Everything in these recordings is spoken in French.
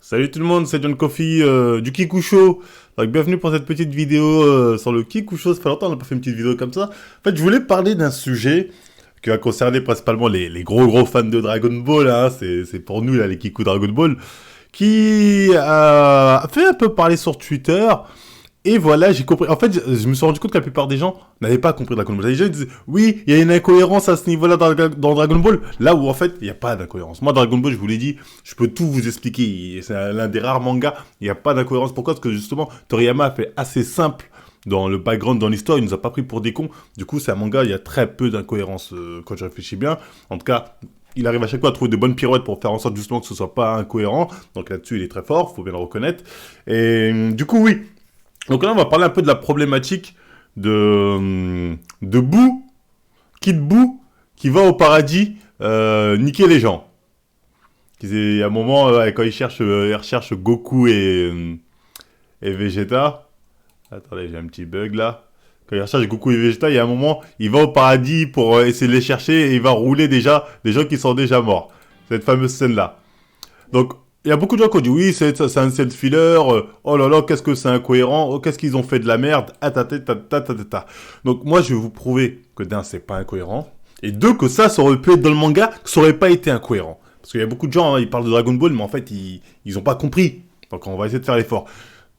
Salut tout le monde, c'est John Coffee du Kikou Show. Donc bienvenue pour cette petite vidéo sur le Kikou Show. Ça fait longtemps qu'on n'a pas fait une petite vidéo comme ça. En fait, je voulais parler d'un sujet qui va concerner principalement les gros fans de Dragon Ball. Hein. C'est pour nous là les Kikou Dragon Ball qui a fait un peu parler sur Twitter. Et voilà, j'ai compris. En fait, je me suis rendu compte que la plupart des gens n'avaient pas compris Dragon Ball. Les gens disaient, oui, il y a une incohérence à ce niveau-là dans Dragon Ball. Là où, en fait, il n'y a pas d'incohérence. Moi, Dragon Ball, je vous l'ai dit, je peux tout vous expliquer. C'est l'un des rares mangas, il n'y a pas d'incohérence. Pourquoi? Parce que, justement, Toriyama a fait assez simple dans le background, dans l'histoire. Il nous a pas pris pour des cons. Du coup, c'est un manga, il y a très peu d'incohérence quand je réfléchis bien. En tout cas, il arrive à chaque fois à trouver de bonnes pirouettes pour faire en sorte, justement, que ce soit pas incohérent. Donc là-dessus, il est très fort, faut bien le reconnaître. Et du coup, oui. Donc là, on va parler un peu de la problématique de Boo, Kid Boo, qui va au paradis niquer les gens. Il y a un moment, quand il recherche Goku et Vegeta. Attendez, j'ai un petit bug là. Quand il recherche Goku et Vegeta, il y a un moment, il va au paradis pour essayer de les chercher et il va rouler déjà des gens qui sont déjà morts. Cette fameuse scène-là. Donc, il y a beaucoup de gens qui ont dit oui, c'est un set filler, oh là là, qu'est-ce que c'est incohérent, oh, qu'est-ce qu'ils ont fait de la merde, Donc moi, je vais vous prouver que d'un, c'est pas incohérent, et deux, que ça aurait pu être dans le manga, que ça aurait pas été incohérent. Parce qu'il y a beaucoup de gens, hein, ils parlent de Dragon Ball, mais en fait, ils ont pas compris. Donc on va essayer de faire l'effort.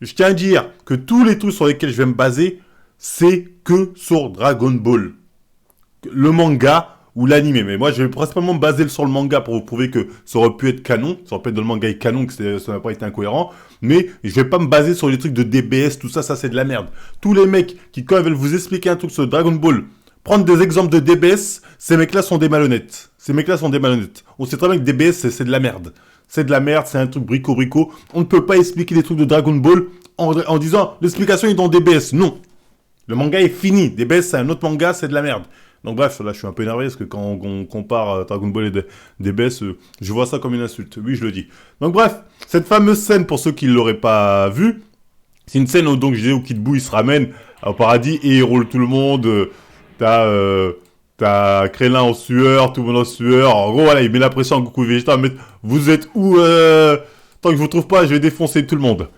Je tiens à dire que tous les trucs sur lesquels je vais me baser, c'est que sur Dragon Ball. Le manga ou l'animé. Mais moi, je vais principalement me baser sur le manga pour vous prouver que ça aurait pu être canon. Ça aurait pu être dans le manga et canon, que ça n'a pas été incohérent. Mais je vais pas me baser sur les trucs de DBS, tout ça, ça c'est de la merde. Tous les mecs qui, quand ils veulent vous expliquer un truc sur Dragon Ball, prendre des exemples de DBS, ces mecs-là sont des malhonnêtes. Ces mecs-là sont des malhonnêtes. On sait très bien que DBS, c'est de la merde. C'est de la merde, c'est un truc brico-brico. On ne peut pas expliquer les trucs de Dragon Ball en disant l'explication est dans DBS. Non. Le manga est fini. DBS, c'est un autre manga, c'est de la merde. Donc bref, là je suis un peu énervé parce que quand on compare Dragon Ball et DBS, je vois ça comme une insulte. Oui, je le dis. Donc bref, cette fameuse scène, pour ceux qui ne l'auraient pas vue, c'est une scène où, donc, je disais, où Kid Buu il se ramène au paradis et il roule tout le monde. T'as Krillin en sueur, tout le monde en sueur. En gros, voilà, il met la pression à Goku et Vegeta. Mais vous êtes où tant que je vous trouve pas, je vais défoncer tout le monde.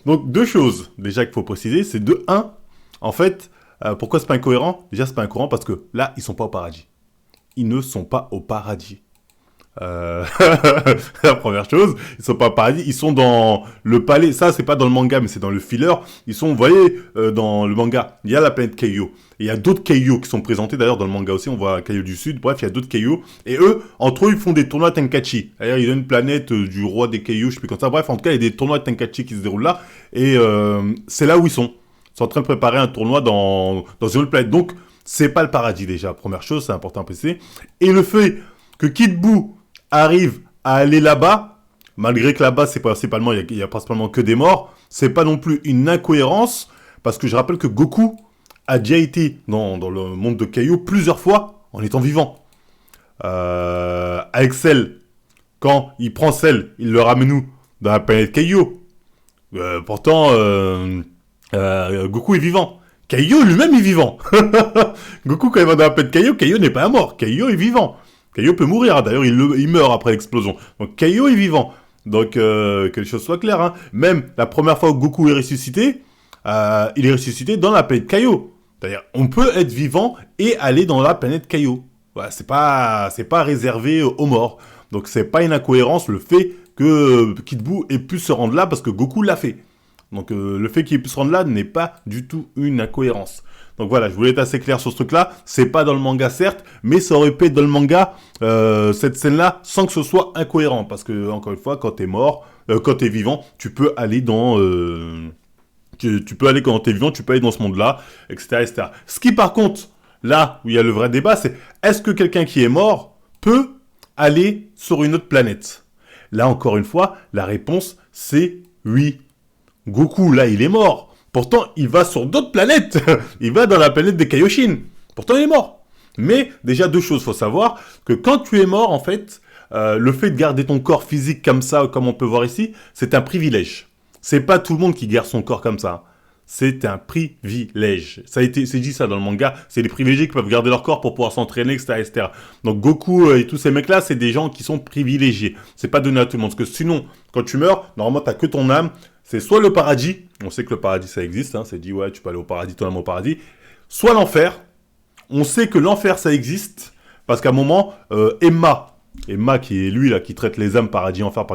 Donc deux choses, déjà qu'il faut préciser, c'est de un, en fait... pourquoi c'est pas incohérent? Déjà, c'est pas incohérent parce que là, ils sont pas au paradis. Ils ne sont pas au paradis. La première chose, ils sont pas au paradis, ils sont dans le palais. Ça, c'est pas dans le manga, mais c'est dans le filler. Ils sont, vous voyez, dans le manga, il y a la planète Kaio. Et il y a d'autres Kaio qui sont présentés d'ailleurs dans le manga aussi. On voit Kaio du Sud. Bref, il y a d'autres Kaio. Et eux, entre eux, ils font des tournois Tenkaichi. D'ailleurs, ils ont une planète du roi des Kaio, je sais plus comme ça. Bref, en tout cas, il y a des tournois Tenkaichi qui se déroulent là. Et c'est là où ils sont. Ils sont en train de préparer un tournoi dans une autre planète. Donc, c'est pas le paradis déjà. Première chose, c'est important à préciser. Et le fait que Kid Buu arrive à aller là-bas, malgré que là-bas, c'est principalement, il y a principalement que des morts, c'est pas non plus une incohérence, parce que je rappelle que Goku a déjà été dans le monde de Kaio plusieurs fois en étant vivant. Avec Cell, quand il prend Cell, il le ramène où? Dans la planète Kaio. Pourtant, Goku est vivant. Kaio lui-même est vivant. Goku, quand il va dans la planète Kaio, Kaio n'est pas mort. Kaio est vivant. Kaio peut mourir. D'ailleurs, il meurt après l'explosion. Donc, Kaio est vivant. Donc, que les choses soient claires. Hein. Même la première fois que Goku est ressuscité, il est ressuscité dans la planète Kaio. C'est-à-dire, on peut être vivant et aller dans la planète Kaio. Voilà, c'est pas réservé aux morts. Donc, c'est pas une incohérence le fait que Kid Buu ait pu se rendre là parce que Goku l'a fait. Donc le fait qu'il puisse se rendre là n'est pas du tout une incohérence. Donc voilà, je voulais être assez clair sur ce truc-là. C'est pas dans le manga certes, mais ça aurait pu être dans le manga cette scène-là sans que ce soit incohérent. Parce que encore une fois, quand t'es mort, quand t'es vivant, tu peux aller dans tu peux aller quand t'es vivant, tu peux aller dans ce monde-là, etc., etc. Ce qui par contre, là où il y a le vrai débat, c'est est-ce que quelqu'un qui est mort peut aller sur une autre planète? Là encore une fois, la réponse c'est oui. Goku, là, il est mort. Pourtant, il va sur d'autres planètes. Il va dans la planète des Kaioshin. Pourtant, il est mort. Mais, déjà, deux choses. Faut savoir que quand tu es mort, en fait, le fait de garder ton corps physique comme ça, comme on peut voir ici, c'est un privilège. C'est pas tout le monde qui garde son corps comme ça. c'est un privilège. Ça a été, c'est dit ça dans le manga, c'est les privilégiés qui peuvent garder leur corps pour pouvoir s'entraîner, etc., etc. Donc Goku et tous ces mecs-là, c'est des gens qui sont privilégiés. C'est pas donné à tout le monde. Parce que sinon, quand tu meurs, normalement, t'as que ton âme. C'est soit le paradis, on sait que le paradis ça existe, hein, c'est dit ouais, tu peux aller au paradis, ton âme au paradis. Soit l'enfer, on sait que l'enfer ça existe, parce qu'à un moment, Emma qui est lui là, qui traite les âmes paradis, enfer,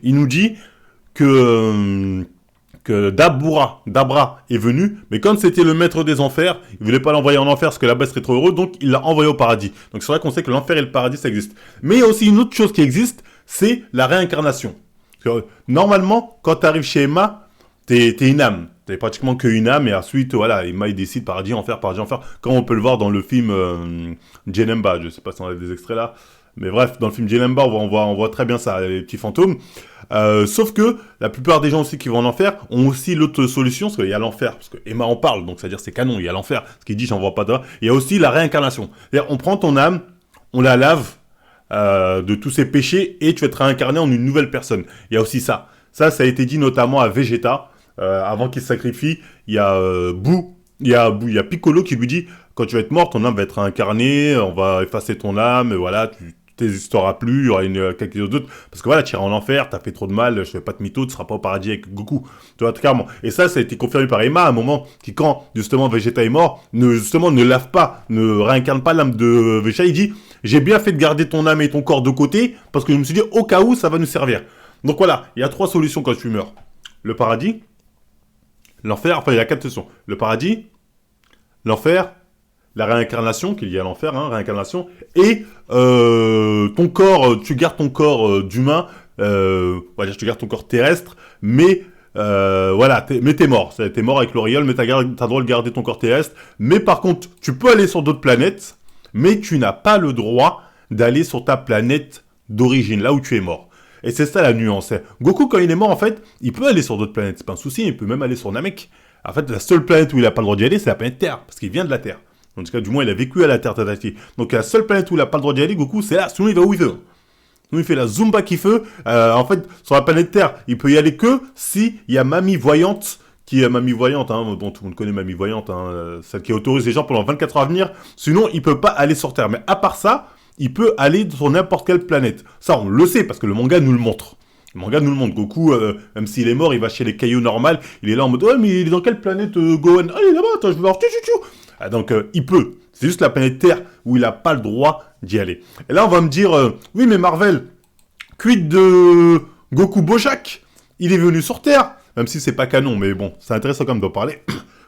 il nous dit que Dabra est venu, mais comme c'était le maître des enfers, il voulait pas l'envoyer en enfer parce que là-bas serait trop heureux, donc il l'a envoyé au paradis. Donc c'est vrai qu'on sait que l'enfer et le paradis ça existe. Mais il y a aussi une autre chose qui existe, c'est la réincarnation. Normalement, quand tu arrives chez Emma, t'es une âme. T'es pratiquement qu'une âme, et ensuite, voilà, Emma il décide paradis, enfer, comme on peut le voir dans le film Janemba. Je sais pas si on a des extraits là. Mais bref, dans le film Janemba, on voit très bien ça, les petits fantômes. Sauf que la plupart des gens aussi qui vont en enfer ont aussi l'autre solution, parce qu'il y a l'enfer, parce que Emma en parle, donc c'est-à-dire c'est canon, il y a l'enfer, ce qu'il dit j'en vois pas de. Il y a aussi la réincarnation. C'est-à-dire on prend ton âme, on la lave de tous ses péchés et tu vas te réincarner en une nouvelle personne. Il y a aussi ça. Ça a été dit notamment à Vegeta, avant qu'il se sacrifie. Il y a il y a Piccolo qui lui dit quand tu vas être mort, ton âme va être réincarnée, on va effacer ton âme, et voilà, tu t'existeras plus, il y aura quelque chose d'autre. Parce que voilà, tu iras en enfer, t'as fait trop de mal, je fais pas de mytho, tu seras pas au paradis avec Goku. Tu vois, clairement. Et ça a été confirmé par Emma à un moment, qui quand, justement, Vegeta est mort, ne lave pas, ne réincarne pas l'âme de Vegeta, il dit, j'ai bien fait de garder ton âme et ton corps de côté, parce que je me suis dit, au cas où, ça va nous servir. Donc voilà, il y a 3 solutions quand tu meurs. Le paradis, l'enfer, enfin il y a 4 solutions. Le paradis, l'enfer, la réincarnation, qu'il y a à l'enfer, hein, réincarnation, et ton corps, tu gardes ton corps d'humain, on va dire tu gardes ton corps terrestre, mais voilà, mais t'es mort. T'es mort avec l'auréole, mais t'as le droit de garder ton corps terrestre. Mais par contre, tu peux aller sur d'autres planètes, mais tu n'as pas le droit d'aller sur ta planète d'origine, là où tu es mort. Et c'est ça la nuance. Goku, quand il est mort, en fait, il peut aller sur d'autres planètes, c'est pas un souci, il peut même aller sur Namek. En fait, la seule planète où il n'a pas le droit d'y aller, c'est la planète Terre, parce qu'il vient de la Terre. En tout cas, du moins, il a vécu à la Terre Tatati. Donc, la seule planète où il n'a pas le droit d'y aller, Goku, c'est là. Sinon, il va où il veut. Sinon, il fait la Zumba qu'il veut. En fait, sur la planète Terre, il peut y aller que si il y a Mamie Voyante, qui est Mamie Voyante, hein. Bon, tout le monde connaît Mamie Voyante, hein, celle qui autorise les gens pendant 24 heures à venir. Sinon, il peut pas aller sur Terre. Mais à part ça, il peut aller sur n'importe quelle planète. Ça, on le sait, parce que le manga nous le montre. Le manga nous le montre. Goku, même s'il est mort, il va chez les cailloux normales. Il est là en mode, ouais, mais il est dans quelle planète, Gohan? Ah, il est là-bas, attends, je vais voir. Donc, il peut. C'est juste la planète Terre où il n'a pas le droit d'y aller. Et là, on va me dire, oui, mais Marvel, quid de Goku Bojack? Il est venu sur Terre. Même si c'est pas canon, mais bon, c'est intéressant quand même d'en parler.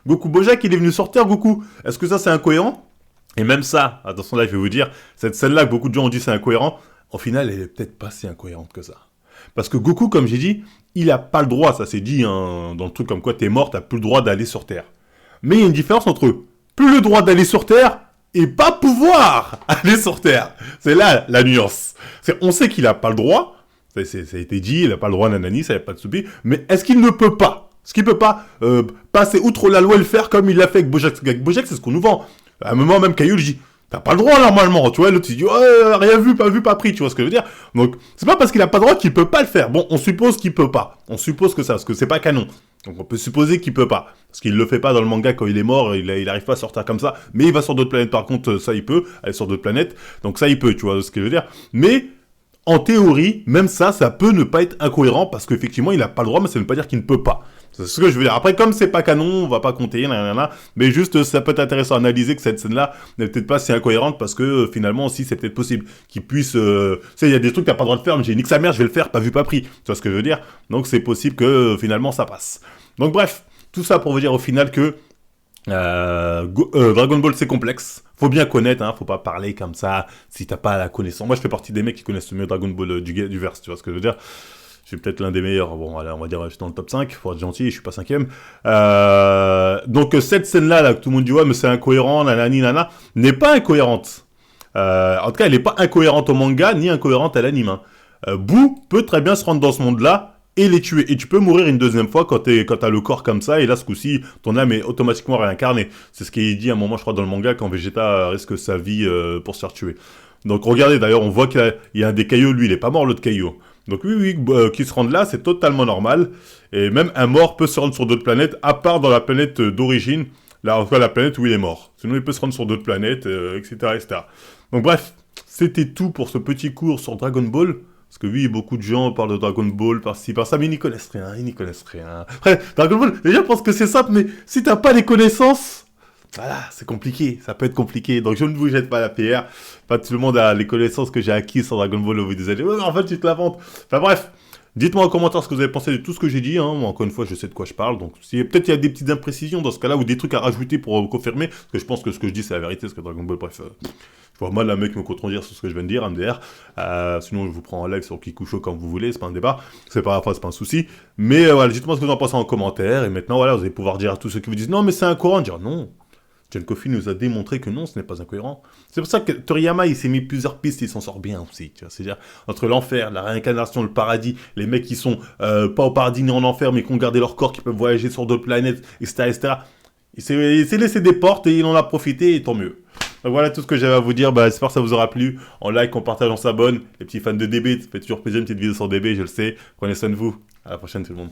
Goku Bojack, il est venu sur Terre, Goku. Est-ce que ça, c'est incohérent? Et même ça, attention là, je vais vous dire, cette scène-là que beaucoup de gens ont dit c'est incohérent, au final, elle est peut-être pas si incohérente que ça. Parce que Goku, comme j'ai dit, il a pas le droit, ça c'est dit hein, dans le truc comme quoi t'es mort, t'as plus le droit d'aller sur Terre. Mais il y a une différence entre plus le droit d'aller sur Terre et pas pouvoir aller sur Terre. C'est là la nuance. On sait qu'il a pas le droit, ça a été dit, il a pas le droit nanani, ça y a pas de souci, mais est-ce qu'il ne peut pas? Est-ce qu'il peut pas passer outre la loi et le faire comme il l'a fait avec Bojack? Avec Bojack, c'est ce qu'on nous vend. À un moment même, Caillou, je dis, t'as pas le droit normalement, tu vois, l'autre il dit, ouais, rien vu, pas pris, tu vois ce que je veux dire. Donc, c'est pas parce qu'il a pas le droit qu'il peut pas le faire. Bon, on suppose qu'il peut pas. On suppose que ça, parce que c'est pas canon. Donc on peut supposer qu'il peut pas. Parce qu'il le fait pas dans le manga quand il est mort, il arrive pas à sortir comme ça. Mais il va sur d'autres planètes par contre, ça il peut, aller sur d'autres planètes. Donc ça il peut, tu vois ce que je veux dire. Mais, en théorie, même ça peut ne pas être incohérent parce qu'effectivement il a pas le droit, mais ça ne veut pas dire qu'il ne peut pas. C'est ce que je veux dire. Après, comme c'est pas canon, on va pas compter, mais juste, ça peut être intéressant à analyser que cette scène-là n'est peut-être pas si incohérente parce que finalement aussi c'est peut-être possible qu'il puisse, tu sais, il y a des trucs que t'as pas le droit de faire, mais j'ai nique sa mère, je vais le faire, pas vu, pas pris. Tu vois ce que je veux dire? Donc c'est possible que finalement ça passe. Donc bref, tout ça pour vous dire au final que Dragon Ball c'est complexe. Faut bien connaître, hein, faut pas parler comme ça si t'as pas la connaissance. Moi je fais partie des mecs qui connaissent le mieux Dragon Ball du verse, tu vois ce que je veux dire? Je suis peut-être l'un des meilleurs. Bon, allez, on va dire, je suis dans le top 5. Faut être gentil, je suis pas 5ème. Donc, cette scène-là, là, que tout le monde dit, ouais, mais c'est incohérent, nanani, nana, n'est pas incohérente. En tout cas, elle n'est pas incohérente au manga, ni incohérente à l'anime. Hein. Boo peut très bien se rendre dans ce monde-là et les tuer. Et tu peux mourir une deuxième fois quand t'as le corps comme ça, et là, ce coup-ci, ton âme est automatiquement réincarnée. C'est ce qui est dit à un moment, je crois, dans le manga, quand Vegeta risque sa vie pour se faire tuer. Donc, regardez, d'ailleurs, on voit qu'il y a un des cailloux, lui, il est pas mort, l'autre caillou. Donc oui, oui, qu'ils se rendent là, c'est totalement normal. Et même un mort peut se rendre sur d'autres planètes, à part dans la planète d'origine, là, en tout cas la planète où il est mort. Sinon, il peut se rendre sur d'autres planètes, etc., etc. Donc bref, c'était tout pour ce petit cours sur Dragon Ball. Parce que oui, beaucoup de gens parlent de Dragon Ball par-ci, par-ça, mais ils n'y connaissent rien, ils n'y connaissent rien. Après, Dragon Ball, les gens pensent que c'est simple, mais si t'as pas les connaissances, voilà, c'est compliqué, ça peut être compliqué. Donc je ne vous jette pas la pierre. Pas tout le monde a les connaissances que j'ai acquises sur Dragon Ball au bout des années. Ouais, mais en fait, tu te la ventes. Enfin bref, dites-moi en commentaire ce que vous avez pensé de tout ce que j'ai dit. Hein. Moi, encore une fois, je sais de quoi je parle. Donc si peut-être il y a des petites imprécisions dans ce cas-là ou des trucs à rajouter pour confirmer. Parce que je pense que ce que je dis, c'est la vérité. Parce que Dragon Ball, bref, je vois mal un mec me contredire sur ce que je viens de dire, MDR. Sinon, je vous prends en live sur Kikusho quand vous voulez, c'est pas un débat, c'est pas un souci. Mais voilà, dites-moi ce que vous en pensez en commentaire. Et maintenant, voilà, vous allez pouvoir dire à tous ceux qui vous disent non, mais c'est incohérent, dire non. John Coffey nous a démontré que non, ce n'est pas incohérent. C'est pour ça que Toriyama, il s'est mis plusieurs pistes et il s'en sort bien aussi. Tu vois, c'est-à-dire, entre l'enfer, la réincarnation, le paradis, les mecs qui sont pas au paradis ni en enfer, mais qui ont gardé leur corps, qui peuvent voyager sur d'autres planètes, etc., etc. Il s'est laissé des portes et il en a profité, et tant mieux. Donc voilà tout ce que j'avais à vous dire. Bah, j'espère que ça vous aura plu. En like, en partage, on s'abonne. Les petits fans de DB, ça fait toujours plaisir une petite vidéo sur DB, je le sais. Prenez soin de vous. À la prochaine tout le monde.